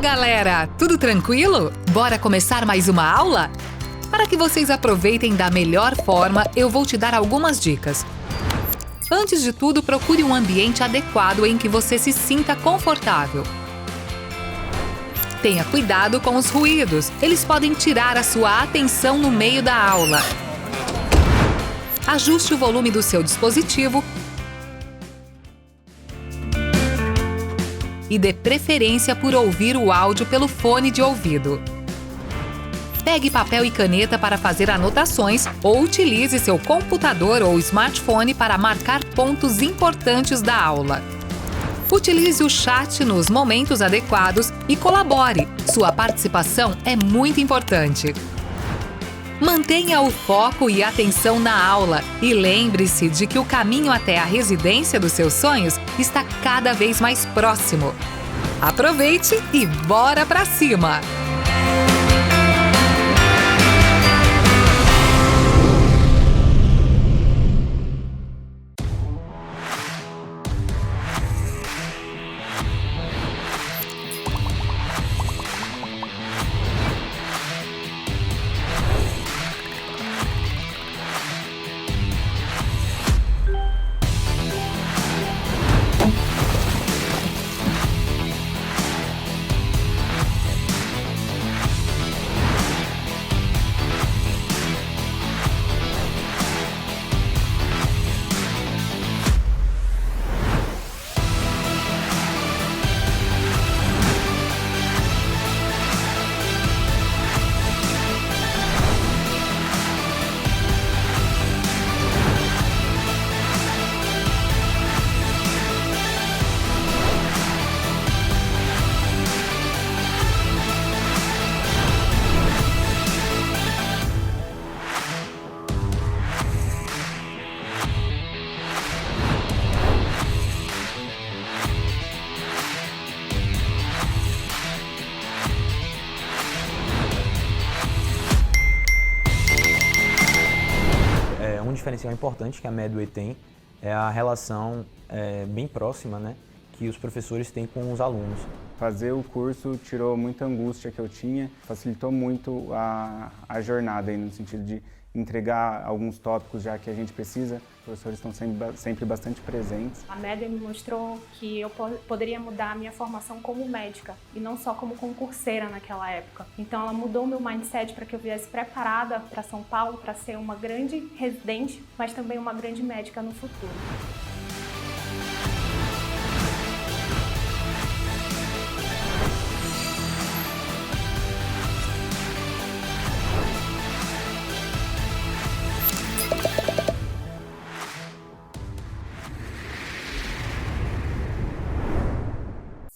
galera! Tudo tranquilo? Bora começar mais uma aula? Para que vocês aproveitem da melhor forma, eu vou te dar algumas dicas. Antes de tudo, procure um ambiente adequado em que você se sinta confortável. Tenha cuidado com os ruídos, eles podem tirar a sua atenção no meio da aula. Ajuste o volume do seu dispositivo e dê preferência por ouvir o áudio pelo fone de ouvido. Pegue papel e caneta para fazer anotações ou utilize seu computador ou smartphone para marcar pontos importantes da aula. Utilize o chat nos momentos adequados e colabore. Sua participação é muito importante. Mantenha o foco e atenção na aula e lembre-se de que o caminho até a residência dos seus sonhos está cada vez mais próximo. Aproveite e bora pra cima! Um diferencial importante que a Medway tem é a relação bem próxima, né, que os professores têm com os alunos. Fazer o curso tirou muita angústia que eu tinha, facilitou muito a jornada aí, no sentido de entregar alguns tópicos já que a gente precisa. Os professores estão sempre bastante presentes. A Medway me mostrou que eu poderia mudar a minha formação como médica e não só como concurseira naquela época. Então ela mudou o meu mindset para que eu viesse preparada para São Paulo para ser uma grande residente, mas também uma grande médica no futuro.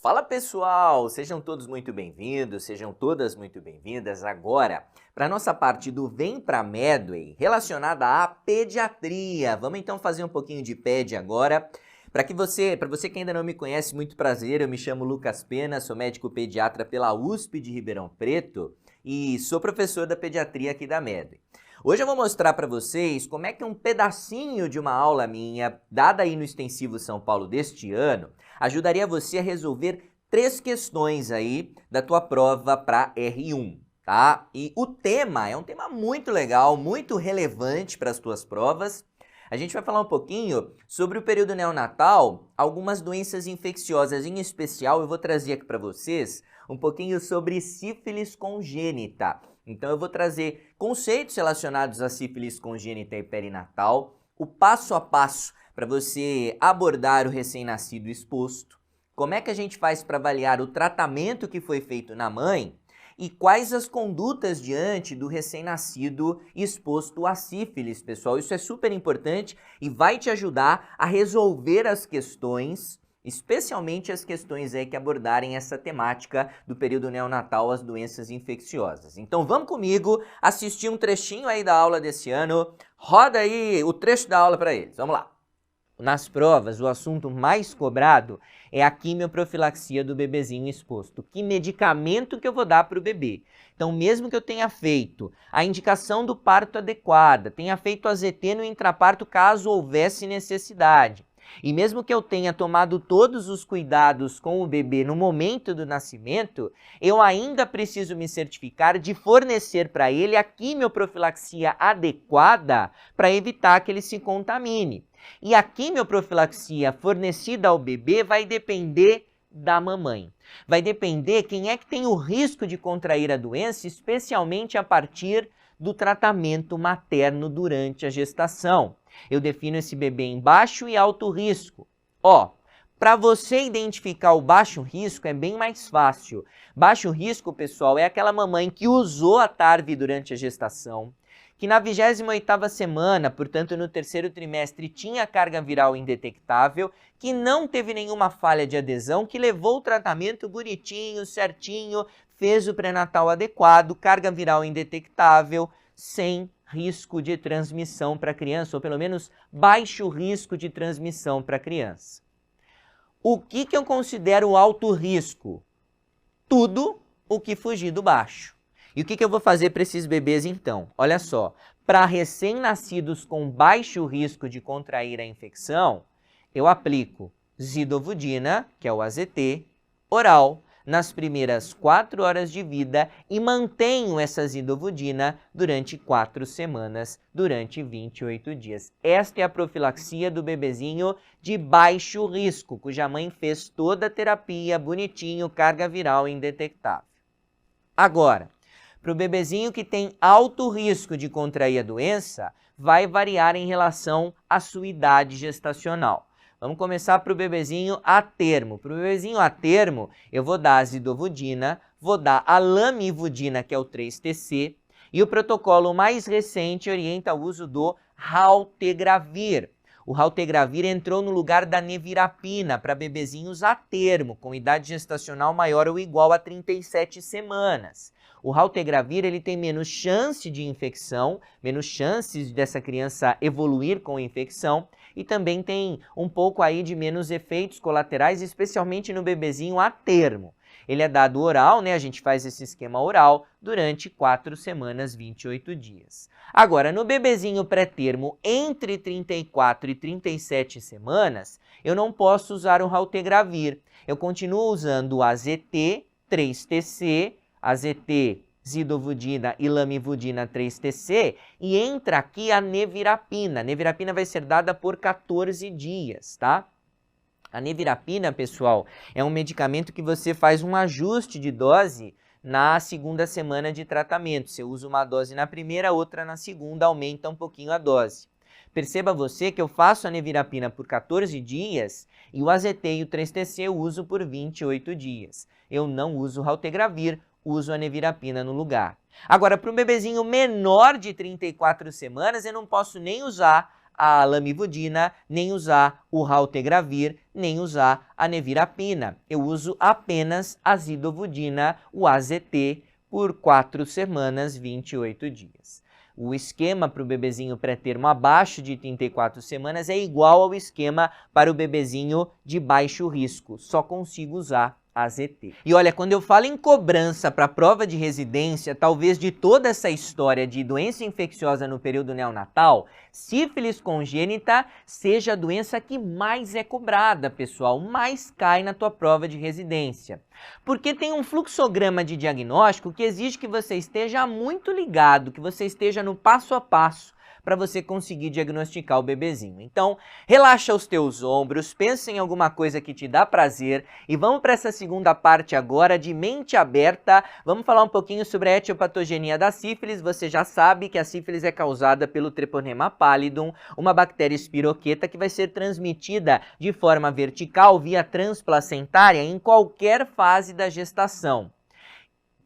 Fala pessoal, sejam todos muito bem-vindos, sejam todas muito bem-vindas agora para a nossa parte do Vem Pra Medway relacionada à pediatria. Vamos então fazer um pouquinho de ped agora. Para você que ainda não me conhece, muito prazer, eu me chamo Lucas Pena, sou médico pediatra pela USP de Ribeirão Preto e sou professor da pediatria aqui da Medway. Hoje eu vou mostrar para vocês como é que um pedacinho de uma aula minha, dada aí no Extensivo São Paulo deste ano, ajudaria você a resolver 3 questões aí da tua prova para R1, tá? E o tema é um tema muito legal, muito relevante para as tuas provas. A gente vai falar um pouquinho sobre o período neonatal, algumas doenças infecciosas, em especial eu vou trazer aqui para vocês um pouquinho sobre sífilis congênita. Então eu vou trazer conceitos relacionados à sífilis congênita e perinatal, o passo a passo para você abordar o recém-nascido exposto, como é que a gente faz para avaliar o tratamento que foi feito na mãe e quais as condutas diante do recém-nascido exposto a sífilis, pessoal. Isso é super importante e vai te ajudar a resolver as questões, especialmente as questões aí que abordarem essa temática do período neonatal, as doenças infecciosas. Então vamos comigo assistir um trechinho aí da aula desse ano. Roda aí o trecho da aula para eles. Vamos lá. Nas provas, o assunto mais cobrado é a quimioprofilaxia do bebezinho exposto. Que medicamento que eu vou dar para o bebê? Então, mesmo que eu tenha feito a indicação do parto adequada, tenha feito a ZT no intraparto caso houvesse necessidade, E mesmo que eu tenha tomado todos os cuidados com o bebê no momento do nascimento, eu ainda preciso me certificar de fornecer para ele a quimioprofilaxia adequada para evitar que ele se contamine. E a quimioprofilaxia fornecida ao bebê vai depender da mamãe. Vai depender quem é que tem o risco de contrair a doença, especialmente a partir do tratamento materno durante a gestação. Eu defino esse bebê em baixo e alto risco. Para você identificar o baixo risco é bem mais fácil. Baixo risco, pessoal, é aquela mamãe que usou a TARV durante a gestação, que na 28ª semana, portanto no 3º trimestre, tinha carga viral indetectável, que não teve nenhuma falha de adesão, que levou o tratamento bonitinho, certinho, fez o pré-natal adequado, carga viral indetectável, sem risco de transmissão para a criança, ou pelo menos baixo risco de transmissão para a criança. O que eu considero alto risco? Tudo o que fugir do baixo. E o que eu vou fazer para esses bebês então? Olha só, para recém-nascidos com baixo risco de contrair a infecção, eu aplico zidovudina, que é o AZT, oral, nas primeiras 4 horas de vida e mantenho essa zidovudina durante 4 semanas, durante 28 dias. Esta é a profilaxia do bebezinho de baixo risco, cuja mãe fez toda a terapia, bonitinho, carga viral indetectável. Agora, para o bebezinho que tem alto risco de contrair a doença, vai variar em relação à sua idade gestacional. Vamos começar para o bebezinho a termo. Para o bebezinho a termo, eu vou dar a zidovudina, vou dar a lamivudina, que é o 3-TC, e o protocolo mais recente orienta o uso do raltegravir. O raltegravir entrou no lugar da nevirapina para bebezinhos a termo, com idade gestacional maior ou igual a 37 semanas. O raltegravir ele tem menos chance de infecção, menos chances dessa criança evoluir com infecção e também tem um pouco aí de menos efeitos colaterais, especialmente no bebezinho a termo. Ele é dado oral, né? A gente faz esse esquema oral durante 4 semanas, 28 dias. Agora, no bebezinho pré-termo, entre 34 e 37 semanas, eu não posso usar o raltegravir. Eu continuo usando o AZT, 3-TC, AZT, zidovudina e lamivudina 3-TC, e entra aqui a nevirapina. A nevirapina vai ser dada por 14 dias, tá? A nevirapina, pessoal, é um medicamento que você faz um ajuste de dose na 2ª semana de tratamento. Você usa uma dose na primeira, outra na segunda, aumenta um pouquinho a dose. Perceba você que eu faço a nevirapina por 14 dias e o AZT e o 3-TC eu uso por 28 dias. Eu não uso o raltegravir, uso a nevirapina no lugar. Agora, para um bebezinho menor de 34 semanas, eu não posso nem usar a lamivudina, nem usar o raltegravir, nem usar a nevirapina. Eu uso apenas a zidovudina, o AZT, por 4 semanas, 28 dias. O esquema para o bebezinho pré-termo abaixo de 34 semanas é igual ao esquema para o bebezinho de baixo risco, só consigo usar AZT. E olha, quando eu falo em cobrança para a prova de residência, talvez de toda essa história de doença infecciosa no período neonatal, sífilis congênita seja a doença que mais é cobrada, pessoal, mais cai na tua prova de residência. Porque tem um fluxograma de diagnóstico que exige que você esteja muito ligado, que você esteja no passo a passo, para você conseguir diagnosticar o bebezinho. Então, relaxa os teus ombros, pensa em alguma coisa que te dá prazer e vamos para essa segunda parte agora de mente aberta. Vamos falar um pouquinho sobre a etiopatogenia da sífilis. Você já sabe que a sífilis é causada pelo Treponema pallidum, uma bactéria espiroqueta que vai ser transmitida de forma vertical via transplacentária em qualquer fase da gestação.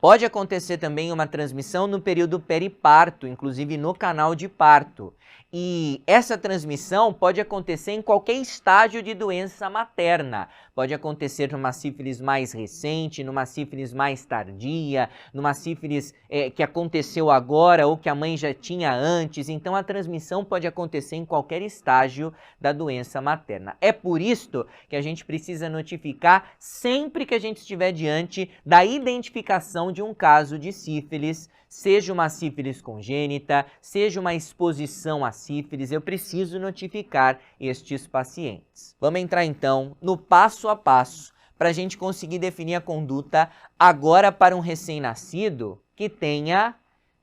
Pode acontecer também uma transmissão no período periparto, inclusive no canal de parto. E essa transmissão pode acontecer em qualquer estágio de doença materna. Pode acontecer numa sífilis mais recente, numa sífilis mais tardia, numa sífilis que aconteceu agora ou que a mãe já tinha antes. Então a transmissão pode acontecer em qualquer estágio da doença materna. É por isso que a gente precisa notificar sempre que a gente estiver diante da identificação descrição de um caso de sífilis, seja uma sífilis congênita, seja uma exposição à sífilis, eu preciso notificar estes pacientes. Vamos entrar então no passo a passo para a gente conseguir definir a conduta agora para um recém-nascido que tenha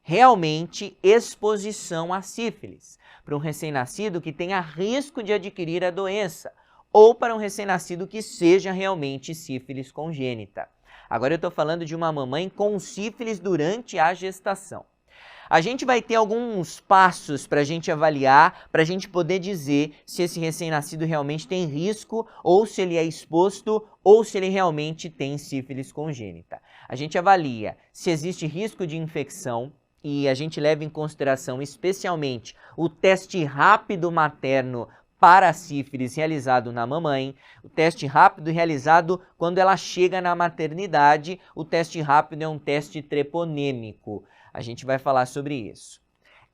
realmente exposição à sífilis, para um recém-nascido que tenha risco de adquirir a doença, ou para um recém-nascido que seja realmente sífilis congênita. Agora eu estou falando de uma mamãe com sífilis durante a gestação. A gente vai ter alguns passos para a gente avaliar, para a gente poder dizer se esse recém-nascido realmente tem risco, ou se ele é exposto, ou se ele realmente tem sífilis congênita. A gente avalia se existe risco de infecção, e a gente leva em consideração especialmente o teste rápido materno para a sífilis realizado na mamãe, o teste rápido realizado quando ela chega na maternidade. O teste rápido é um teste treponêmico. A gente vai falar sobre isso.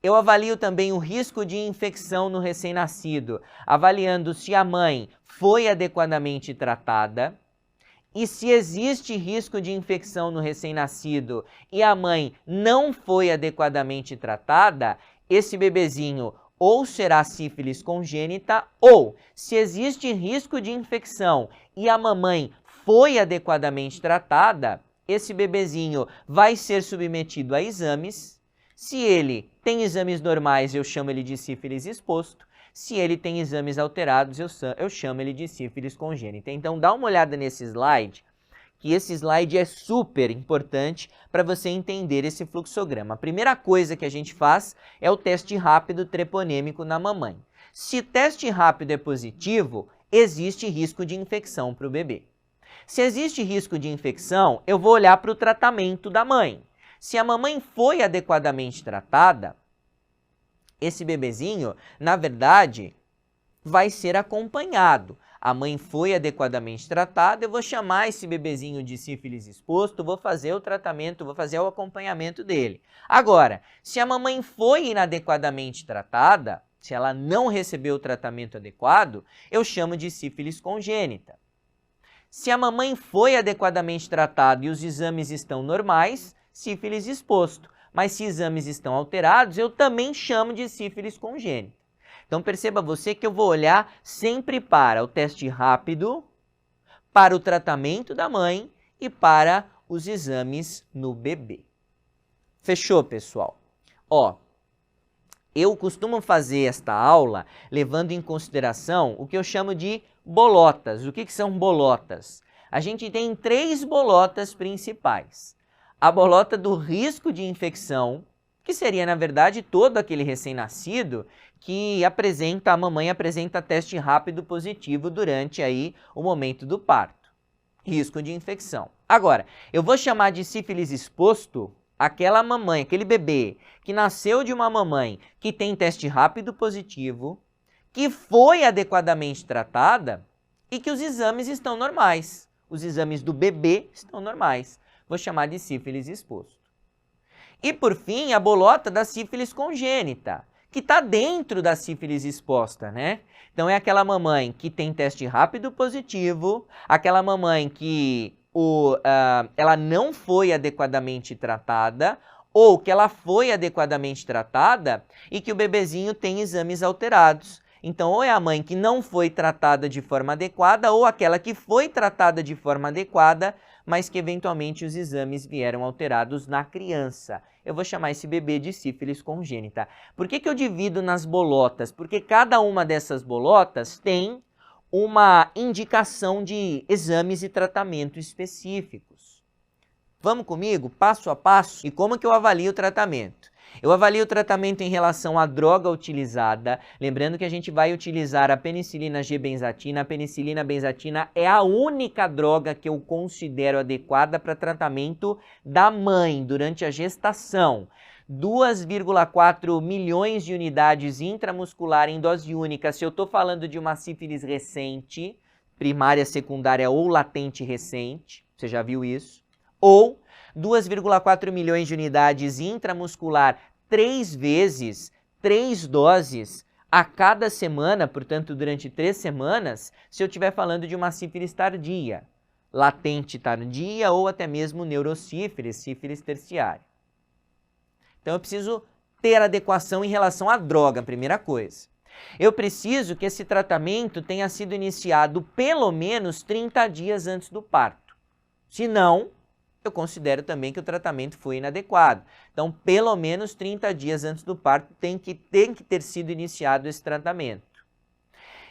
Eu avalio também o risco de infecção no recém-nascido, avaliando se a mãe foi adequadamente tratada. E se existe risco de infecção no recém-nascido e a mãe não foi adequadamente tratada, esse bebezinho ou será sífilis congênita, ou se existe risco de infecção e a mamãe foi adequadamente tratada, esse bebezinho vai ser submetido a exames. Se ele tem exames normais, eu chamo ele de sífilis exposto. Se ele tem exames alterados, eu chamo ele de sífilis congênita. Então, dá uma olhada nesse slide, que esse slide é super importante para você entender esse fluxograma. A primeira coisa que a gente faz é o teste rápido treponêmico na mamãe. Se o teste rápido é positivo, existe risco de infecção para o bebê. Se existe risco de infecção, eu vou olhar para o tratamento da mãe. Se a mamãe foi adequadamente tratada, esse bebezinho, na verdade, vai ser acompanhado. A mãe foi adequadamente tratada, eu vou chamar esse bebezinho de sífilis exposto, vou fazer o tratamento, vou fazer o acompanhamento dele. Agora, se a mamãe foi inadequadamente tratada, se ela não recebeu o tratamento adequado, eu chamo de sífilis congênita. Se a mamãe foi adequadamente tratada e os exames estão normais, sífilis exposto. Mas se exames estão alterados, eu também chamo de sífilis congênita. Então perceba você que eu vou olhar sempre para o teste rápido, para o tratamento da mãe e para os exames no bebê. Fechou, pessoal? Ó, eu costumo fazer esta aula levando em consideração o que eu chamo de bolotas. O que são bolotas? A gente tem 3 bolotas principais. A bolota do risco de infecção, que seria, na verdade, todo aquele recém-nascido que a mamãe apresenta teste rápido positivo durante aí o momento do parto. Risco de infecção. Agora, eu vou chamar de sífilis exposto aquela mamãe, aquele bebê que nasceu de uma mamãe que tem teste rápido positivo, que foi adequadamente tratada e que os exames estão normais. Os exames do bebê estão normais. Vou chamar de sífilis exposto. E por fim, a bolota da sífilis congênita, que está dentro da sífilis exposta, né? Então é aquela mamãe que tem teste rápido positivo, aquela mamãe que ela não foi adequadamente tratada, ou que ela foi adequadamente tratada e que o bebezinho tem exames alterados. Então, ou é a mãe que não foi tratada de forma adequada, ou aquela que foi tratada de forma adequada, mas que eventualmente os exames vieram alterados na criança. Eu vou chamar esse bebê de sífilis congênita. Por que eu divido nas bolotas? Porque cada uma dessas bolotas tem uma indicação de exames e tratamento específicos. Vamos comigo, passo a passo? E como que eu avalio o tratamento? Eu avalio o tratamento em relação à droga utilizada, lembrando que a gente vai utilizar a penicilina G-benzatina. A penicilina benzatina é a única droga que eu considero adequada para tratamento da mãe durante a gestação. 2,4 milhões de unidades intramuscular em dose única, se eu estou falando de uma sífilis recente, primária, secundária ou latente recente, você já viu isso? Ou 2,4 milhões de unidades intramuscular 3 vezes, 3 doses a cada semana, portanto durante 3 semanas, se eu estiver falando de uma sífilis tardia. latente tardia ou até mesmo neurosífilis, sífilis terciária. Então eu preciso ter adequação em relação à droga, primeira coisa. Eu preciso que esse tratamento tenha sido iniciado pelo menos 30 dias antes do parto. Se não, eu considero também que o tratamento foi inadequado. Então, pelo menos 30 dias antes do parto tem que ter sido iniciado esse tratamento.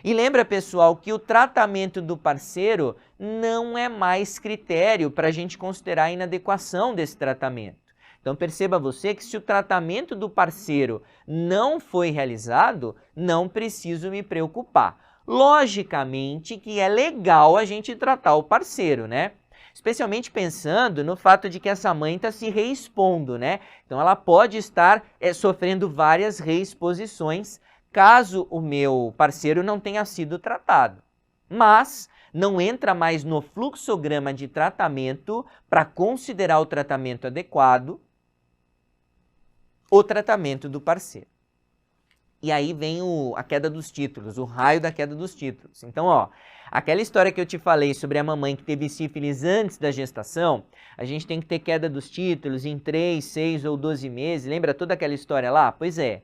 E lembra, pessoal, que o tratamento do parceiro não é mais critério para a gente considerar a inadequação desse tratamento. Então perceba você que se o tratamento do parceiro não foi realizado, não preciso me preocupar. Logicamente que é legal a gente tratar o parceiro, né? Especialmente pensando no fato de que essa mãe está se reexpondo, né? Então ela pode estar sofrendo várias reexposições caso o meu parceiro não tenha sido tratado. Mas não entra mais no fluxograma de tratamento para considerar o tratamento adequado o tratamento do parceiro. E aí vem a queda dos títulos, o raio da queda dos títulos. Então, ó, aquela história que eu te falei sobre a mamãe que teve sífilis antes da gestação, a gente tem que ter queda dos títulos em 3, 6 ou 12 meses. Lembra toda aquela história lá? Pois é.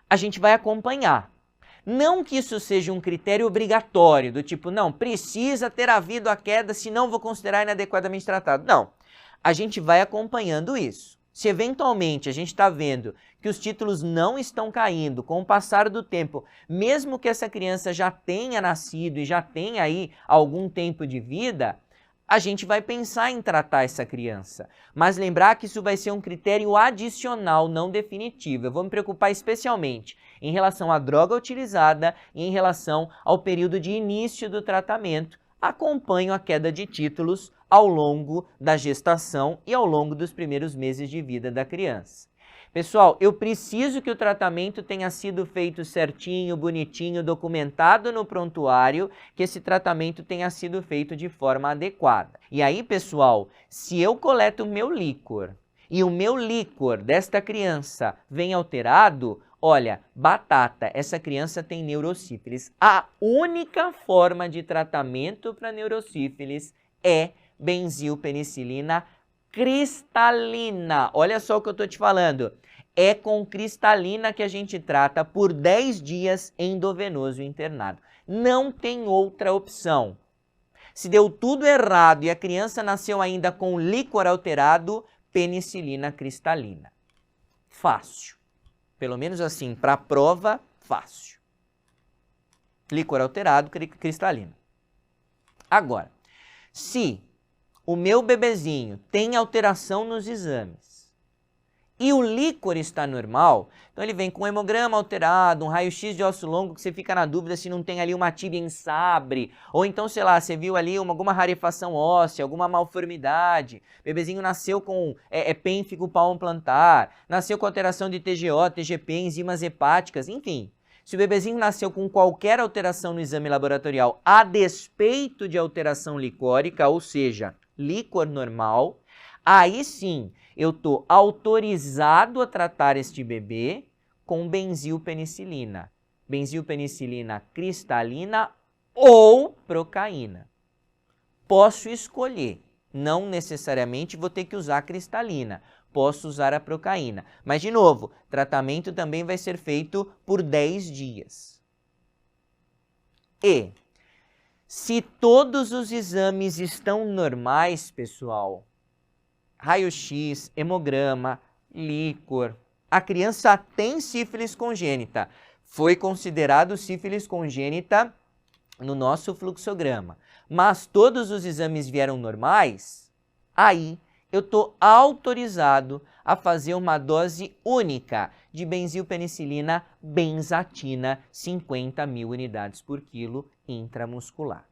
A gente vai acompanhar. Não que isso seja um critério obrigatório, do tipo, não, precisa ter havido a queda, senão vou considerar inadequadamente tratado. Não. A gente vai acompanhando isso. Se eventualmente a gente está vendo que os títulos não estão caindo com o passar do tempo, mesmo que essa criança já tenha nascido e já tenha aí algum tempo de vida, a gente vai pensar em tratar essa criança. Mas lembrar que isso vai ser um critério adicional, não definitivo. Eu vou me preocupar especialmente em relação à droga utilizada e em relação ao período de início do tratamento. Acompanho a queda de títulos ao longo da gestação e ao longo dos primeiros meses de vida da criança. Pessoal, eu preciso que o tratamento tenha sido feito certinho, bonitinho, documentado no prontuário, que esse tratamento tenha sido feito de forma adequada. E aí, pessoal, se eu coleto o meu líquor e o meu líquor desta criança vem alterado, olha, batata, essa criança tem neurosífilis. A única forma de tratamento para neurosífilis é benzilpenicilina cristalina. Olha só o que eu estou te falando. É com cristalina que a gente trata por 10 dias endovenoso internado. Não tem outra opção. Se deu tudo errado e a criança nasceu ainda com líquor alterado, penicilina cristalina. Fácil. Pelo menos assim, para a prova, fácil. Líquor alterado, cristalina. Agora, se o meu bebezinho tem alteração nos exames e o líquor está normal, então ele vem com um hemograma alterado, um raio-x de osso longo que você fica na dúvida se não tem ali uma tíbia em sabre, ou então, sei lá, você viu ali alguma rarefação óssea, alguma malformidade, bebezinho nasceu com pênfigo palmo plantar, nasceu com alteração de TGO, TGP, enzimas hepáticas, enfim. Se o bebezinho nasceu com qualquer alteração no exame laboratorial a despeito de alteração licórica, ou seja, líquor normal, aí sim eu estou autorizado a tratar este bebê com benzilpenicilina. Benzilpenicilina cristalina ou procaína. Posso escolher, não necessariamente vou ter que usar a cristalina. Posso usar a procaína. Mas, de novo, tratamento também vai ser feito por 10 dias. E, se todos os exames estão normais, pessoal, raio-x, hemograma, líquor, a criança tem sífilis congênita, foi considerado sífilis congênita no nosso fluxograma, mas todos os exames vieram normais, aí eu estou autorizado a fazer uma dose única de benzilpenicilina benzatina, 50.000 unidades por quilo intramuscular.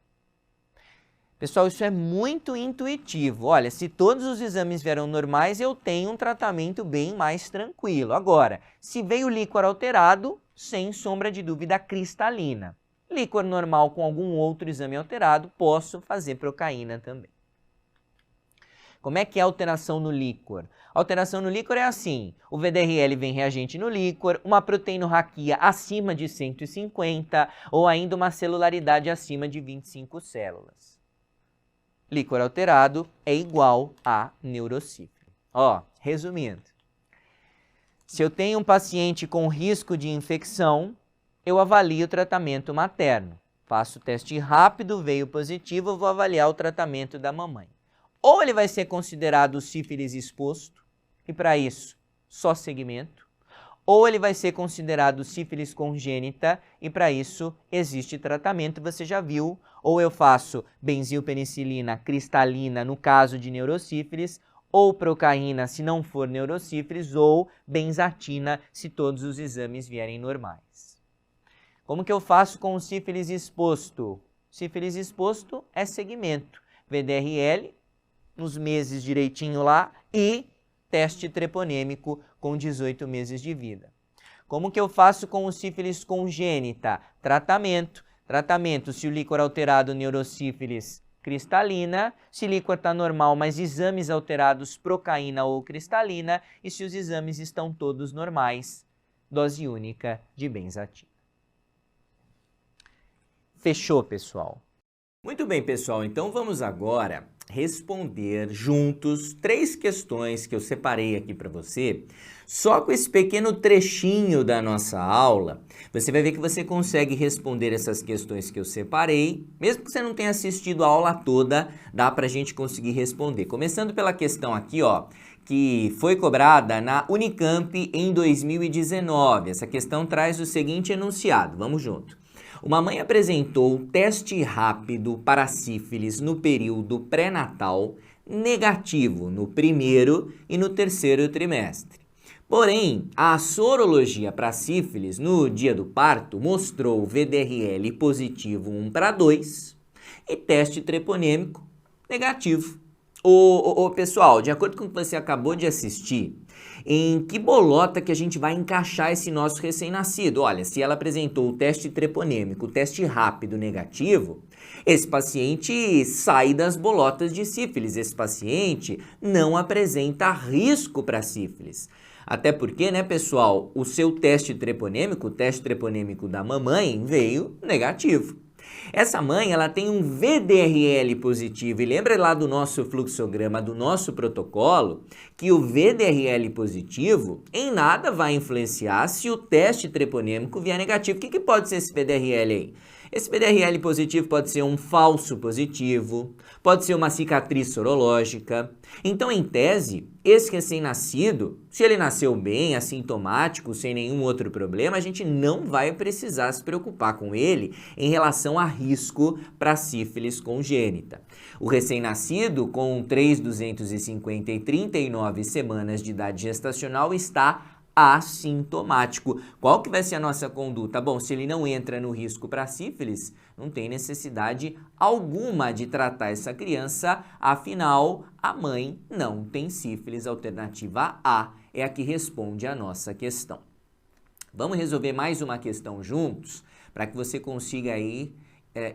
Pessoal, isso é muito intuitivo. Olha, se todos os exames vieram normais, eu tenho um tratamento bem mais tranquilo. Agora, se veio líquor alterado, sem sombra de dúvida, cristalina. Líquor normal com algum outro exame alterado, posso fazer procaína também. Como é que é a alteração no líquor? A alteração no líquor é assim, o VDRL vem reagente no líquor, uma proteinorraquia acima de 150 ou ainda uma celularidade acima de 25 células. líquor alterado é igual a neurosífilis. Ó, resumindo, se eu tenho um paciente com risco de infecção, eu avalio o tratamento materno. Faço o teste rápido, veio positivo, eu vou avaliar o tratamento da mamãe. Ou ele vai ser considerado sífilis exposto, e para isso, só segmento. Ou ele vai ser considerado sífilis congênita, e para isso existe tratamento, você já viu. Ou eu faço benzilpenicilina cristalina no caso de neurosífilis, ou procaína se não for neurosífilis, ou benzatina se todos os exames vierem normais. Como que eu faço com o sífilis exposto? Sífilis exposto é segmento, VDRL, nos meses direitinho lá, e teste treponêmico com 18 meses de vida. Como que eu faço com o sífilis congênita? Tratamento. Tratamento, se o líquor alterado neurosífilis, cristalina, se líquor está normal, mas exames alterados, procaína ou cristalina, e se os exames estão todos normais, dose única de benzatina. Fechou, pessoal? Muito bem, pessoal, então vamos agora responder juntos 3 questões que eu separei aqui para você. Só com esse pequeno trechinho da nossa aula, você vai ver que você consegue responder essas questões que eu separei. Mesmo que você não tenha assistido a aula toda, dá para a gente conseguir responder. Começando pela questão aqui, ó, que foi cobrada na Unicamp em 2019. Essa questão traz o seguinte enunciado. Vamos junto. Uma mãe apresentou teste rápido para sífilis no período pré-natal negativo no 1º e no 3º trimestre. Porém, a sorologia para sífilis no dia do parto mostrou VDRL positivo 1:2 e teste treponêmico negativo. Pessoal, de acordo com o que você acabou de assistir, em que bolota que a gente vai encaixar esse nosso recém-nascido? Olha, se ela apresentou o teste treponêmico, o teste rápido negativo, esse paciente sai das bolotas de sífilis. Esse paciente não apresenta risco para sífilis. Até porque, né, pessoal, o seu teste treponêmico, o teste treponêmico da mamãe, veio negativo. Essa mãe, ela tem um VDRL positivo, e lembra lá do nosso fluxograma, do nosso protocolo, que o VDRL positivo em nada vai influenciar se o teste treponêmico vier negativo. O que pode ser esse VDRL aí? Esse VDRL positivo pode ser um falso positivo, pode ser uma cicatriz sorológica. Então, em tese, esse recém-nascido, se ele nasceu bem, assintomático, sem nenhum outro problema, a gente não vai precisar se preocupar com ele em relação a risco para sífilis congênita. O recém-nascido, com 3.250 e 39 semanas de idade gestacional, está assintomático. Qual que vai ser a nossa conduta? Bom, se ele não entra no risco para sífilis, não tem necessidade alguma de tratar essa criança, afinal, a mãe não tem sífilis. Alternativa A é a que responde a nossa questão. Vamos resolver mais uma questão juntos, para que você consiga aí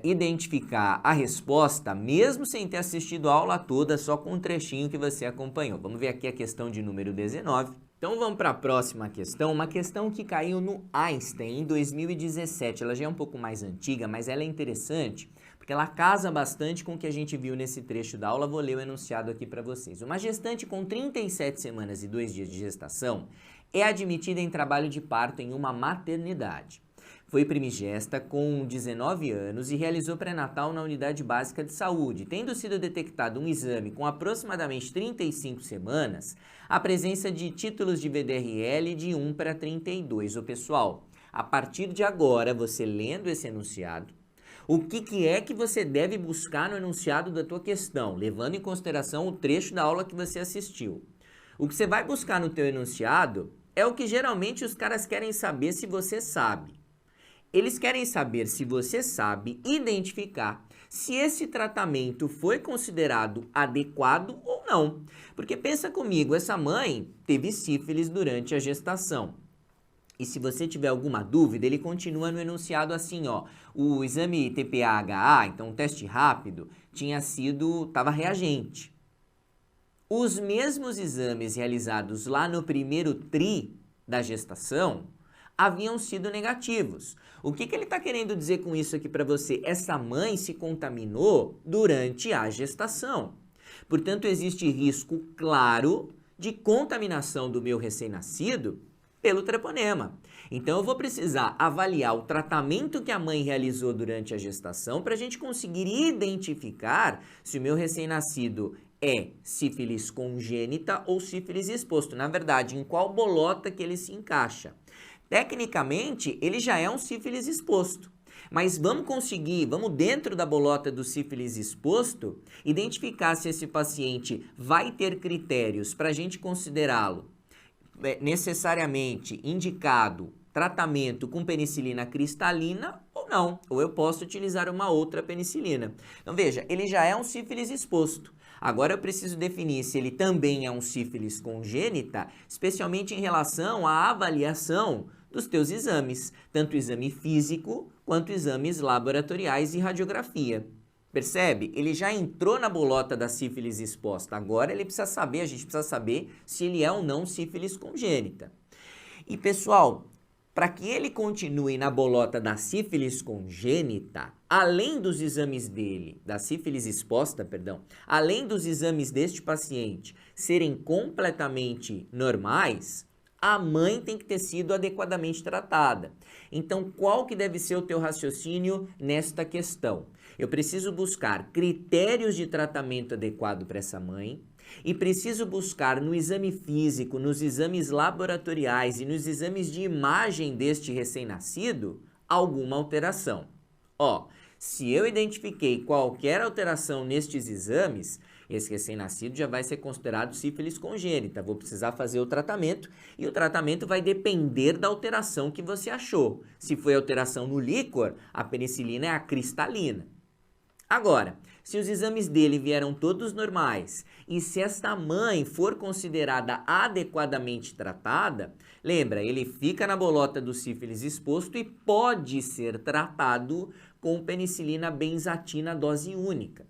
identificar a resposta, mesmo sem ter assistido a aula toda, só com um trechinho que você acompanhou. Vamos ver aqui a questão de número 19. Então vamos para a próxima questão, uma questão que caiu no Einstein em 2017. Ela já é um pouco mais antiga, mas ela é interessante porque ela casa bastante com o que a gente viu nesse trecho da aula. Vou ler o enunciado aqui para vocês. Uma gestante com 37 semanas e 2 dias de gestação é admitida em trabalho de parto em uma maternidade. Foi primigesta com 19 anos e realizou pré-natal na unidade básica de saúde, tendo sido detectado um exame com aproximadamente 35 semanas, a presença de títulos de VDRL de 1:32. Ô pessoal, a partir de agora, você lendo esse enunciado, o que é que você deve buscar no enunciado da tua questão, levando em consideração o trecho da aula que você assistiu? O que você vai buscar no teu enunciado é o que geralmente os caras querem saber se você sabe. Eles querem saber se você sabe identificar se esse tratamento foi considerado adequado ou não. Porque pensa comigo, essa mãe teve sífilis durante a gestação. E se você tiver alguma dúvida, ele continua no enunciado assim, ó. O exame TPA-HA, então o teste rápido, estava reagente. Os mesmos exames realizados lá no primeiro tri da gestação haviam sido negativos. O que ele está querendo dizer com isso aqui para você? Essa mãe se contaminou durante a gestação. Portanto, existe risco claro de contaminação do meu recém-nascido pelo treponema. Então, eu vou precisar avaliar o tratamento que a mãe realizou durante a gestação para a gente conseguir identificar se o meu recém-nascido é sífilis congênita ou sífilis exposto. Na verdade, em qual bolota que ele se encaixa. Tecnicamente, ele já é um sífilis exposto. Mas vamos dentro da bolota do sífilis exposto, identificar se esse paciente vai ter critérios para a gente considerá-lo necessariamente indicado tratamento com penicilina cristalina ou não. Ou eu posso utilizar uma outra penicilina. Então veja, ele já é um sífilis exposto. Agora eu preciso definir se ele também é um sífilis congênita, especialmente em relação à avaliação dos teus exames, tanto o exame físico quanto exames laboratoriais e radiografia. Percebe? Ele já entrou na bolota da sífilis exposta. Agora a gente precisa saber se ele é ou não sífilis congênita. E pessoal, para que ele continue na bolota da sífilis congênita, além dos exames dele, da sífilis exposta, além dos exames deste paciente serem completamente normais, a mãe tem que ter sido adequadamente tratada. Então, qual que deve ser o teu raciocínio nesta questão? Eu preciso buscar critérios de tratamento adequado para essa mãe e preciso buscar no exame físico, nos exames laboratoriais e nos exames de imagem deste recém-nascido alguma alteração. Se eu identifiquei qualquer alteração nestes exames, esse recém-nascido já vai ser considerado sífilis congênita. Vou precisar fazer o tratamento e o tratamento vai depender da alteração que você achou. Se foi alteração no líquor, a penicilina é a cristalina. Agora, se os exames dele vieram todos normais e se esta mãe for considerada adequadamente tratada, lembra, ele fica na bolota do sífilis exposto e pode ser tratado com penicilina benzatina dose única.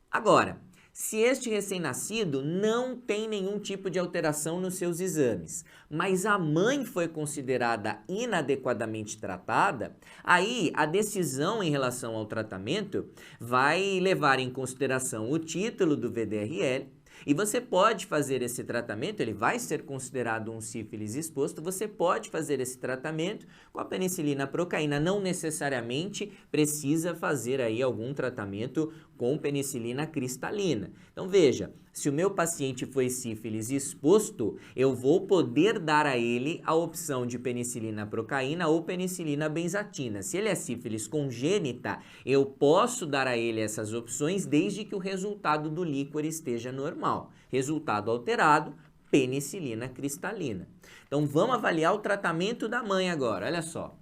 Agora, se este recém-nascido não tem nenhum tipo de alteração nos seus exames, mas a mãe foi considerada inadequadamente tratada, aí a decisão em relação ao tratamento vai levar em consideração o título do VDRL e você pode fazer esse tratamento, ele vai ser considerado um sífilis exposto, você pode fazer esse tratamento com a penicilina procaína, não necessariamente precisa fazer aí algum tratamento com penicilina cristalina. Então veja, se o meu paciente foi sífilis exposto, eu vou poder dar a ele a opção de penicilina procaína ou penicilina benzatina. Se ele é sífilis congênita, eu posso dar a ele essas opções desde que o resultado do líquor esteja normal. Resultado alterado, penicilina cristalina. Então vamos avaliar o tratamento da mãe agora, olha só.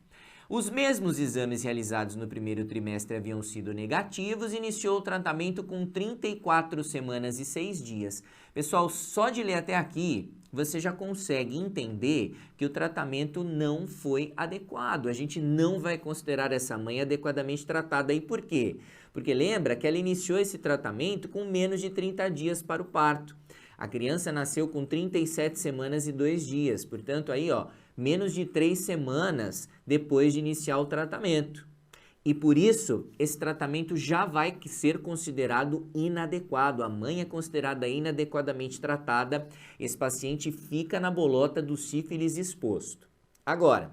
Os mesmos exames realizados no primeiro trimestre haviam sido negativos e iniciou o tratamento com 34 semanas e 6 dias. Pessoal, só de ler até aqui, você já consegue entender que o tratamento não foi adequado. A gente não vai considerar essa mãe adequadamente tratada. E por quê? Porque lembra que ela iniciou esse tratamento com menos de 30 dias para o parto. A criança nasceu com 37 semanas e 2 dias, portanto aí menos de 3 semanas depois de iniciar o tratamento. E por isso, esse tratamento já vai ser considerado inadequado. A mãe é considerada inadequadamente tratada, esse paciente fica na bolota do sífilis exposto. Agora,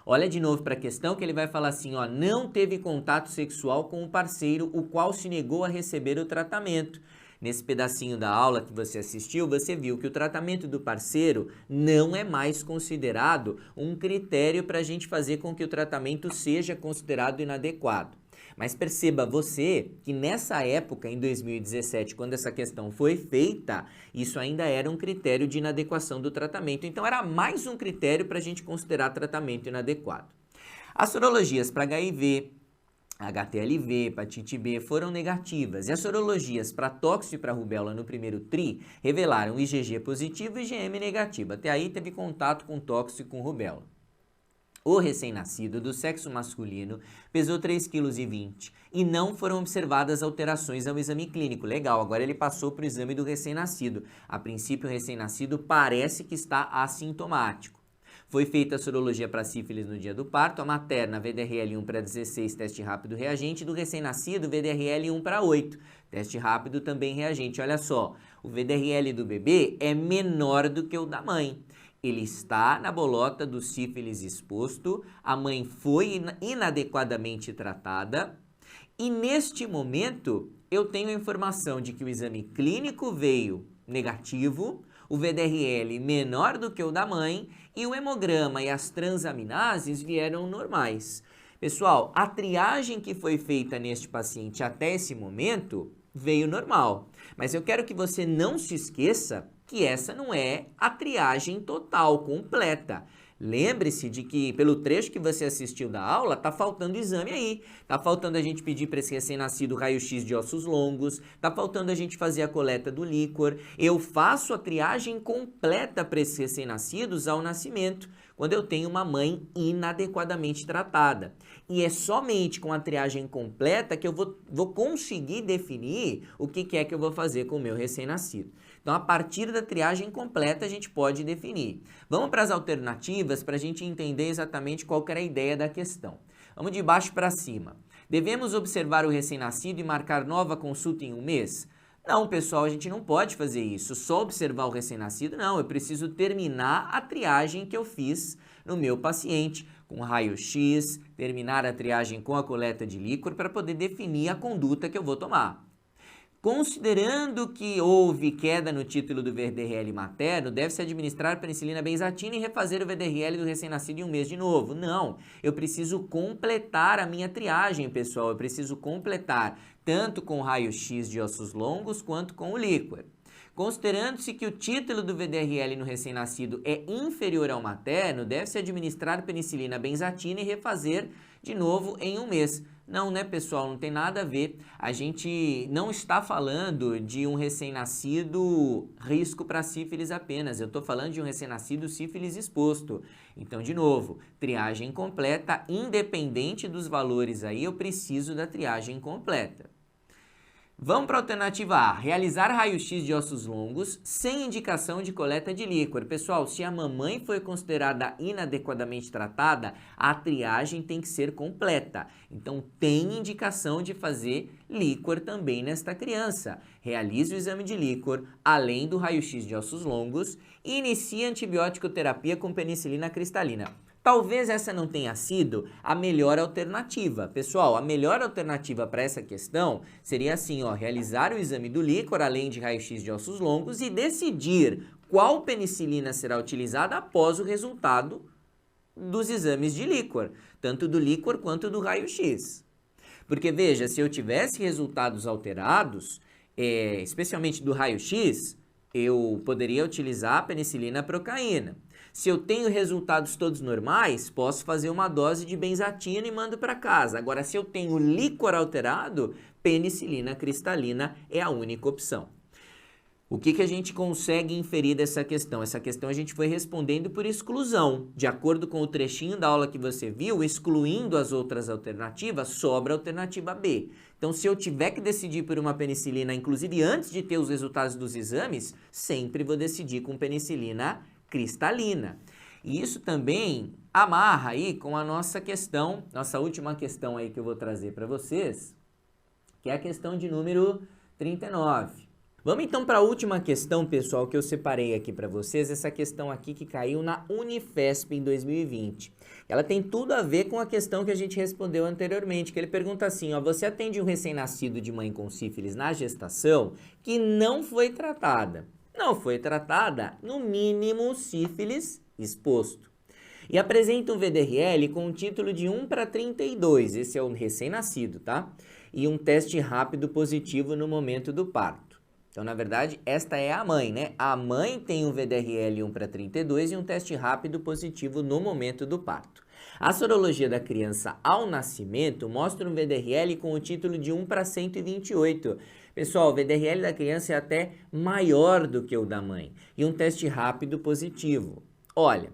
olha de novo para a questão que ele vai falar assim, não teve contato sexual com o parceiro, o qual se negou a receber o tratamento. Nesse pedacinho da aula que você assistiu, você viu que o tratamento do parceiro não é mais considerado um critério para a gente fazer com que o tratamento seja considerado inadequado. Mas perceba você que nessa época, em 2017, quando essa questão foi feita, isso ainda era um critério de inadequação do tratamento. Então era mais um critério para a gente considerar tratamento inadequado. As sorologias para HIV, HTLV, hepatite B foram negativas e as sorologias para tóxico e para rubéola no primeiro TRI revelaram IgG positivo e IgM negativo. Até aí teve contato com tóxico e com rubéola. O recém-nascido do sexo masculino pesou 3,20 kg e não foram observadas alterações ao exame clínico. Legal, agora ele passou para o exame do recém-nascido. A princípio, o recém-nascido parece que está assintomático. Foi feita a sorologia para sífilis no dia do parto, a materna VDRL 1 para 16, teste rápido reagente, do recém-nascido VDRL 1 para 8, teste rápido também reagente. Olha só, o VDRL do bebê é menor do que o da mãe. Ele está na bolota do sífilis exposto, a mãe foi inadequadamente tratada e neste momento eu tenho a informação de que o exame clínico veio negativo, o VDRL menor do que o da mãe e o hemograma e as transaminases vieram normais. Pessoal, a triagem que foi feita neste paciente até esse momento veio normal, mas eu quero que você não se esqueça que essa não é a triagem total, completa. Lembre-se de que, pelo trecho que você assistiu da aula, tá faltando exame aí. Tá faltando a gente pedir para esse recém-nascido raio-x de ossos longos, tá faltando a gente fazer a coleta do líquor. Eu faço a triagem completa para esses recém-nascidos ao nascimento, quando eu tenho uma mãe inadequadamente tratada. E é somente com a triagem completa que eu vou conseguir definir o que é que eu vou fazer com o meu recém-nascido. Então, a partir da triagem completa, a gente pode definir. Vamos para as alternativas para a gente entender exatamente qual que era a ideia da questão. Vamos de baixo para cima. Devemos observar o recém-nascido e marcar nova consulta em um mês? Não, pessoal, a gente não pode fazer isso. Só observar o recém-nascido, não. Eu preciso terminar a triagem que eu fiz no meu paciente, com raio-x, terminar a triagem com a coleta de líquor para poder definir a conduta que eu vou tomar. Considerando que houve queda no título do VDRL materno, deve-se administrar penicilina benzatina e refazer o VDRL do recém-nascido em um mês de novo. Não, eu preciso completar a minha triagem, pessoal. Eu preciso completar tanto com raio-x de ossos longos quanto com o líquor. Considerando-se que o título do VDRL no recém-nascido é inferior ao materno, deve-se administrar penicilina benzatina e refazer de novo em um mês. Não, né, pessoal? Não tem nada a ver. A gente não está falando de um recém-nascido risco para sífilis apenas. Eu estou falando de um recém-nascido sífilis exposto. Então, de novo, triagem completa, independente dos valores aí, eu preciso da triagem completa. Vamos para a alternativa A, realizar raio-x de ossos longos sem indicação de coleta de líquor. Pessoal, se a mamãe foi considerada inadequadamente tratada, a triagem tem que ser completa. Então, tem indicação de fazer líquor também nesta criança. Realize o exame de líquor, além do raio-x de ossos longos, e inicie a antibiótico terapia com penicilina cristalina. Talvez essa não tenha sido a melhor alternativa. Pessoal, a melhor alternativa para essa questão seria assim, ó, realizar o exame do líquor, além de raio-x de ossos longos, e decidir qual penicilina será utilizada após o resultado dos exames de líquor, tanto do líquor quanto do raio-x. Porque, veja, se eu tivesse resultados alterados, especialmente do raio-x, eu poderia utilizar a penicilina procaína. Se eu tenho resultados todos normais, posso fazer uma dose de benzatina e mando para casa. Agora, se eu tenho líquor alterado, penicilina cristalina é a única opção. O que a gente consegue inferir dessa questão? Essa questão a gente foi respondendo por exclusão. De acordo com o trechinho da aula que você viu, excluindo as outras alternativas, sobra a alternativa B. Então, se eu tiver que decidir por uma penicilina, inclusive antes de ter os resultados dos exames, sempre vou decidir com penicilina cristalina. E isso também amarra aí com a nossa questão, nossa última questão aí que eu vou trazer para vocês, que é a questão de número 39. Vamos então para a última questão, pessoal, que eu separei aqui para vocês, essa questão aqui que caiu na Unifesp em 2020. Ela tem tudo a ver com a questão que a gente respondeu anteriormente, que ele pergunta assim, ó, você atende um recém-nascido de mãe com sífilis na gestação que não foi tratada. Não foi tratada, no mínimo, sífilis exposto. E apresenta um VDRL com um título de 1 para 32, esse é o recém-nascido, tá? E um teste rápido positivo no momento do parto. Então, na verdade, esta é a mãe, né? A mãe tem um VDRL 1 para 32 e um teste rápido positivo no momento do parto. A sorologia da criança ao nascimento mostra um VDRL com o título de 1 para 128. Pessoal, o VDRL da criança é até maior do que o da mãe e um teste rápido positivo. Olha,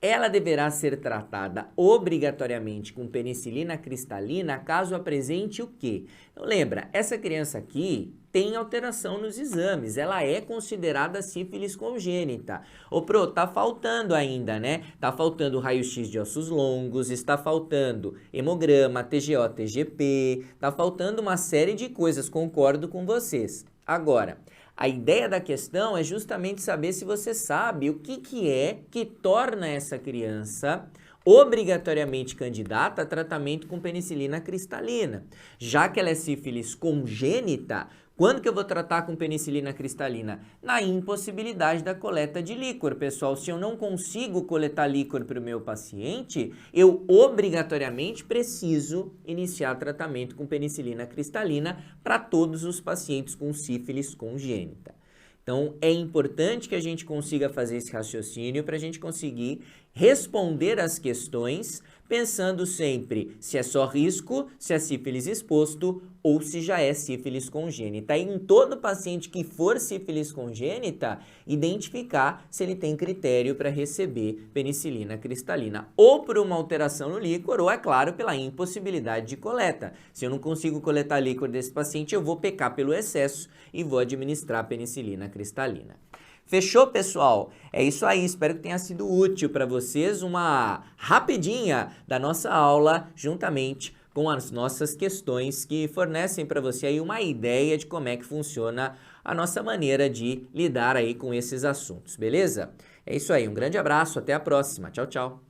ela deverá ser tratada obrigatoriamente com penicilina cristalina caso apresente o quê? Então lembra, essa criança aqui tem alteração nos exames, ela é considerada sífilis congênita. Ô Pro, tá faltando ainda, né? Tá faltando raio-x de ossos longos, está faltando hemograma, TGO, TGP, tá faltando uma série de coisas, concordo com vocês. Agora, a ideia da questão é justamente saber se você sabe o que é que torna essa criança obrigatoriamente candidata a tratamento com penicilina cristalina. Já que ela é sífilis congênita, quando que eu vou tratar com penicilina cristalina? Na impossibilidade da coleta de líquor, pessoal. Se eu não consigo coletar líquor para o meu paciente, eu obrigatoriamente preciso iniciar tratamento com penicilina cristalina para todos os pacientes com sífilis congênita. Então, é importante que a gente consiga fazer esse raciocínio para a gente conseguir responder as questões pensando sempre se é só risco, se é sífilis exposto ou se já é sífilis congênita. E em todo paciente que for sífilis congênita, identificar se ele tem critério para receber penicilina cristalina, ou por uma alteração no líquor, ou, é claro, pela impossibilidade de coleta. Se eu não consigo coletar líquor desse paciente, eu vou pecar pelo excesso e vou administrar penicilina cristalina. Fechou, pessoal? É isso aí, espero que tenha sido útil para vocês uma rapidinha da nossa aula, juntamente com as nossas questões que fornecem para você aí uma ideia de como é que funciona a nossa maneira de lidar aí com esses assuntos, beleza? É isso aí, um grande abraço, até a próxima, tchau, tchau!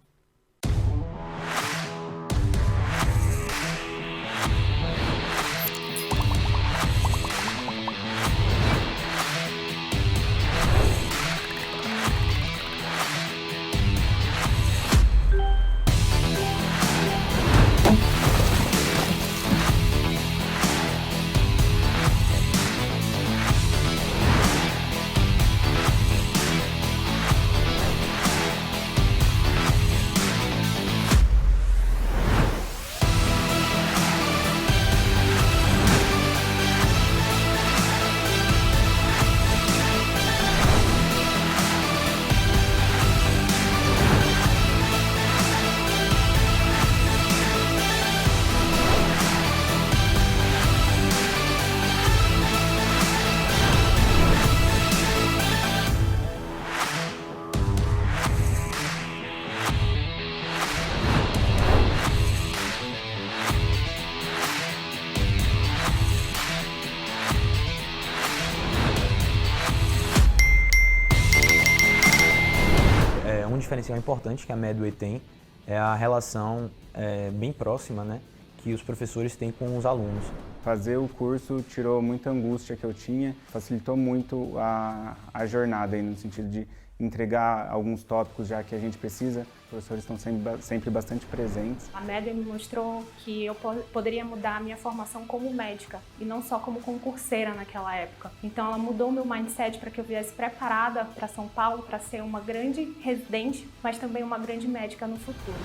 Um diferencial importante que a Medway tem é a relação bem próxima, né, que os professores têm com os alunos. Fazer o curso tirou muita angústia que eu tinha, facilitou muito a jornada aí, no sentido de entregar alguns tópicos já que a gente precisa. Os professores estão sempre bastante presentes. A Medway me mostrou que eu poderia mudar a minha formação como médica e não só como concurseira naquela época. Então ela mudou o meu mindset para que eu viesse preparada para São Paulo para ser uma grande residente, mas também uma grande médica no futuro.